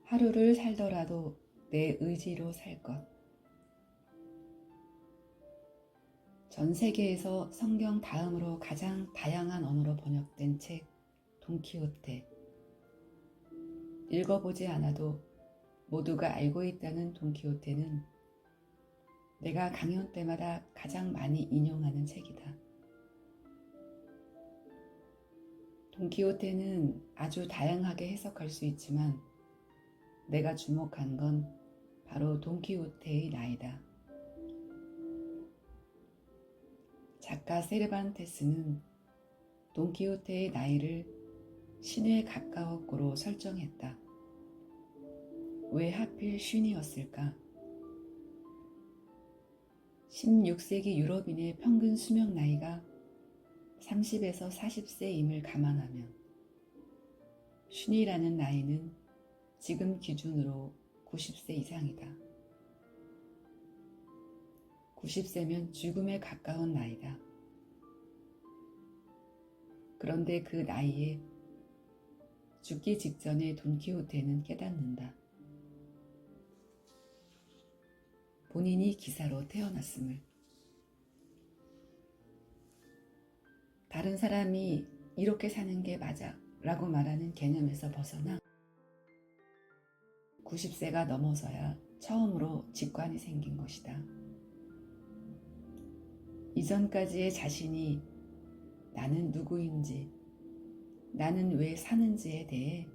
하루를 살더라도 내 의지로 살 것. 전 세계에서 성경 다음으로 가장 다양한 언어로 번역된 책 돈키호테. 읽어보지 않아도 모두가 알고 있다는 돈키호테는 내가 강연 때마다 가장 많이 인용하는 책이다. 돈키호테는 아주 다양하게 해석할 수 있지만 내가 주목한 건 바로 돈키호테의 나이다. 작가 세르반테스는 돈키호테의 나이를 신에 가까웠고로 설정했다. 왜 하필 쉰이었을까? 16세기 유럽인의 평균 수명 나이가 30에서 40세임을 감안하면 쉰이라는 나이는 지금 기준으로 90세 이상이다. 90세면 죽음에 가까운 나이다. 그런데 그 나이에 죽기 직전에 돈키호테는 깨닫는다. 본인이 기사로 태어났음을. 다른 사람이 이렇게 사는 게 맞아 라고 말하는 개념에서 벗어나 90세가 넘어서야 처음으로 직관이 생긴 것이다. 이전까지의 자신이 나는 누구인지, 나는 왜 사는지에 대해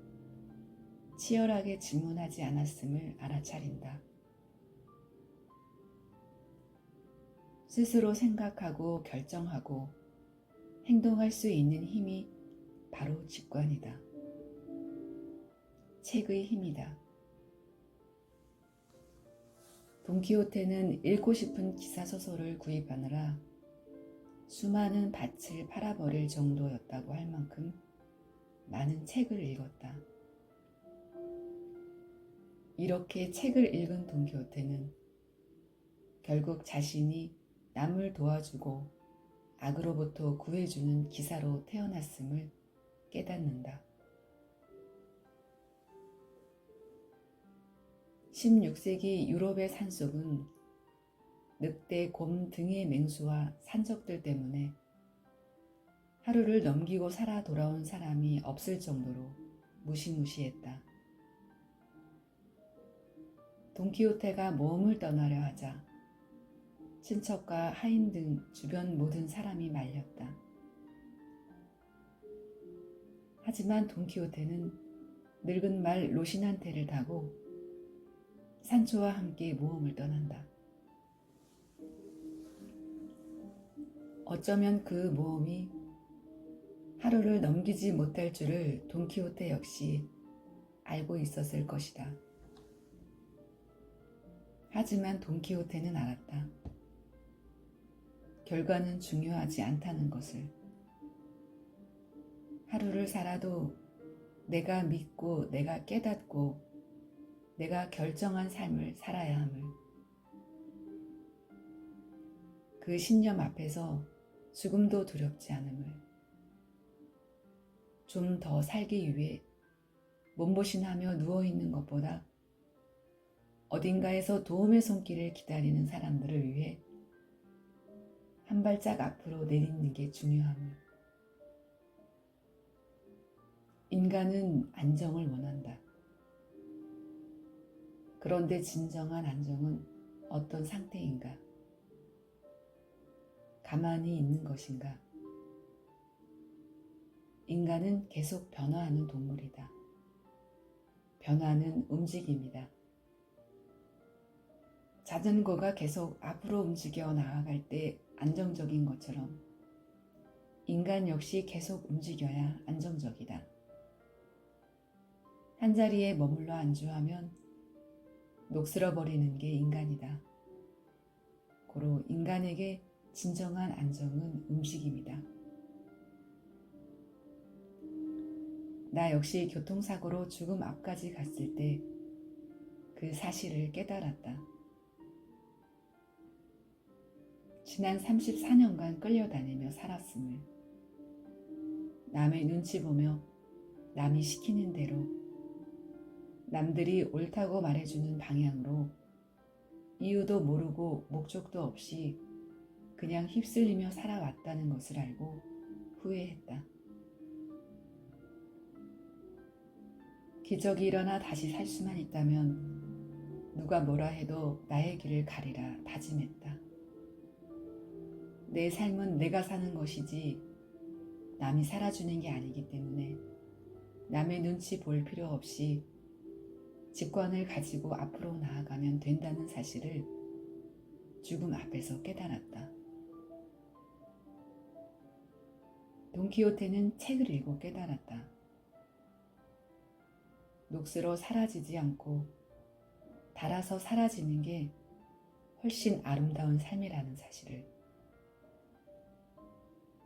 치열하게 질문하지 않았음을 알아차린다. 스스로 생각하고 결정하고 행동할 수 있는 힘이 바로 직관이다. 책의 힘이다. 돈키호테는 읽고 싶은 기사소설을 구입하느라 수많은 밭을 팔아버릴 정도였다고 할 만큼 많은 책을 읽었다. 이렇게 책을 읽은 돈키호테는 결국 자신이 남을 도와주고 악으로부터 구해주는 기사로 태어났음을 깨닫는다. 16세기 유럽의 산속은 늑대, 곰 등의 맹수와 산적들 때문에 하루를 넘기고 살아 돌아온 사람이 없을 정도로 무시무시했다. 돈키호테가 모험을 떠나려 하자 친척과 하인 등 주변 모든 사람이 말렸다. 하지만 돈키호테는 늙은 말 로시난테를 타고 산초와 함께 모험을 떠난다. 어쩌면 그 모험이 하루를 넘기지 못할 줄을 돈키호테 역시 알고 있었을 것이다. 하지만 돈키호테는 알았다. 결과는 중요하지 않다는 것을. 하루를 살아도 내가 믿고 내가 깨닫고 내가 결정한 삶을 살아야 함을. 그 신념 앞에서 죽음도 두렵지 않음을. 좀 더 살기 위해 몸보신하며 누워있는 것보다 어딘가에서 도움의 손길을 기다리는 사람들을 위해 한 발짝 앞으로 내딛는 게 중요함을. 인간은 안정을 원한다. 그런데 진정한 안정은 어떤 상태인가? 가만히 있는 것인가? 인간은 계속 변화하는 동물이다. 변화는 움직임이다. 자전거가 계속 앞으로 움직여 나아갈 때 안정적인 것처럼 인간 역시 계속 움직여야 안정적이다. 한자리에 머물러 안주하면 녹슬어버리는 게 인간이다. 고로 인간에게 진정한 안정은 움직임이다. 나 역시 교통사고로 죽음 앞까지 갔을 때 그 사실을 깨달았다. 지난 34년간 끌려다니며 살았음을. 남의 눈치 보며 남이 시키는 대로 남들이 옳다고 말해주는 방향으로 이유도 모르고 목적도 없이 그냥 휩쓸리며 살아왔다는 것을 알고 후회했다. 기적이 일어나 다시 살 수만 있다면 누가 뭐라 해도 나의 길을 가리라 다짐했다. 내 삶은 내가 사는 것이지 남이 살아주는 게 아니기 때문에 남의 눈치 볼 필요 없이 직관을 가지고 앞으로 나아가면 된다는 사실을 죽음 앞에서 깨달았다. 돈키호테는 책을 읽고 깨달았다. 녹슬어 사라지지 않고 닳아서 사라지는 게 훨씬 아름다운 삶이라는 사실을.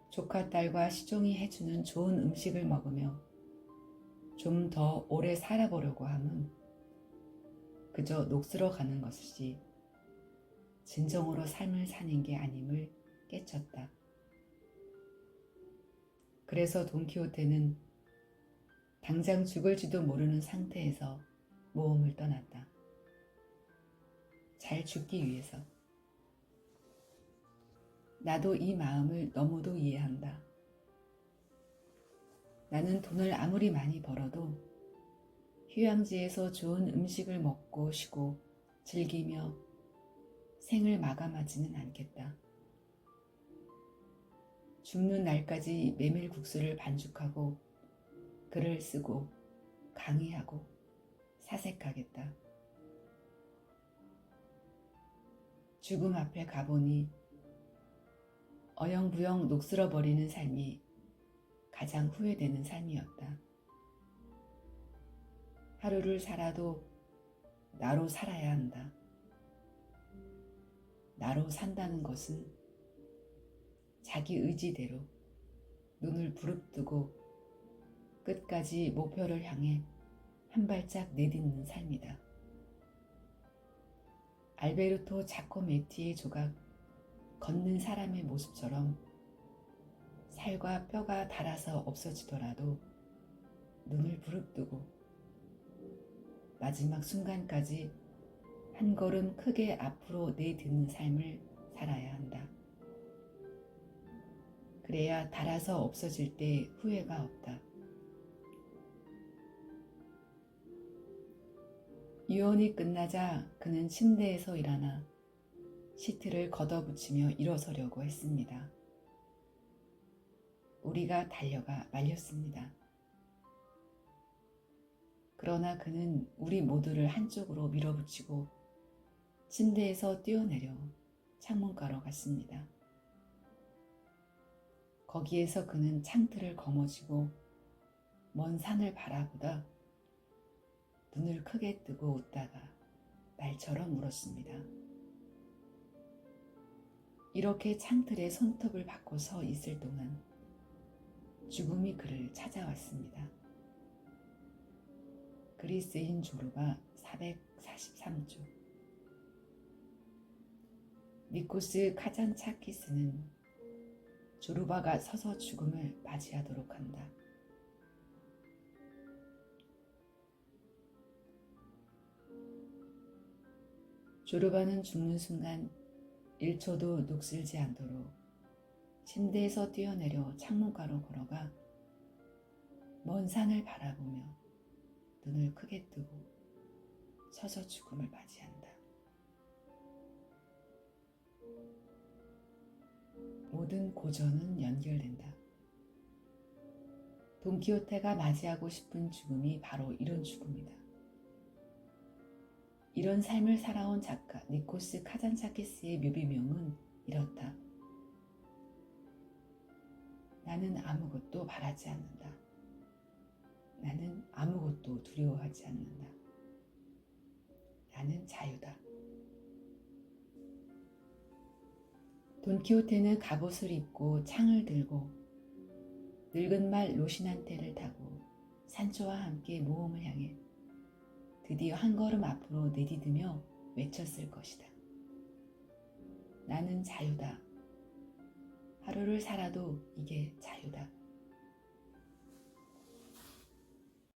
조카 딸과 시종이 해주는 좋은 음식을 먹으며 좀 더 오래 살아보려고 함은 그저 녹슬어 가는 것이지 진정으로 삶을 사는 게 아님을 깨쳤다. 그래서 돈키호테는 당장 죽을지도 모르는 상태에서 모험을 떠났다. 잘 죽기 위해서. 나도 이 마음을 너무도 이해한다. 나는 돈을 아무리 많이 벌어도 휴양지에서 좋은 음식을 먹고 쉬고 즐기며 생을 마감하지는 않겠다. 죽는 날까지 메밀국수를 반죽하고 글을 쓰고 강의하고 사색하겠다. 죽음 앞에 가보니 어영부영 녹슬어버리는 삶이 가장 후회되는 삶이었다. 하루를 살아도 나로 살아야 한다. 나로 산다는 것은 자기 의지대로 눈을 부릅뜨고 끝까지 목표를 향해 한 발짝 내딛는 삶이다. 알베르토 자코메티의 조각 걷는 사람의 모습처럼 살과 뼈가 닳아서 없어지더라도 눈을 부릅뜨고 마지막 순간까지 한 걸음 크게 앞으로 내딛는 삶을 살아야 한다. 그래야 닳아서 없어질 때 후회가 없다. 유언이 끝나자 그는 침대에서 일어나 시트를 걷어붙이며 일어서려고 했습니다. 우리가 달려가 말렸습니다. 그러나 그는 우리 모두를 한쪽으로 밀어붙이고 침대에서 뛰어내려 창문가로 갔습니다. 거기에서 그는 창틀을 거머쥐고 먼 산을 바라보다 눈을 크게 뜨고 웃다가 말처럼 울었습니다. 이렇게 창틀에 손톱을 박고 서 있을 동안 죽음이 그를 찾아왔습니다. 그리스인 조르바 443조. 니코스 카잔차키스는 조르바가 서서 죽음을 맞이하도록 한다. 조르바는 죽는 순간 1초도 녹슬지 않도록 침대에서 뛰어내려 창문가로 걸어가 먼 산을 바라보며 눈을 크게 뜨고 서서 죽음을 맞이한다. 모든 고전은 연결된다. 돈키호테가 맞이하고 싶은 죽음이 바로 이런 죽음이다. 이런 삶을 살아온 작가 니코스 카잔차키스의 묘비명은 이렇다. 나는 아무것도 바라지 않는다. 나는 아무것도 두려워하지 않는다. 나는 자유다. 돈키호테는 갑옷을 입고 창을 들고 늙은 말 로시난테를 타고 산초와 함께 모험을 향해 드디어 한 걸음 앞으로 내디디며 외쳤을 것이다. 나는 자유다. 하루를 살아도 이게 자유다.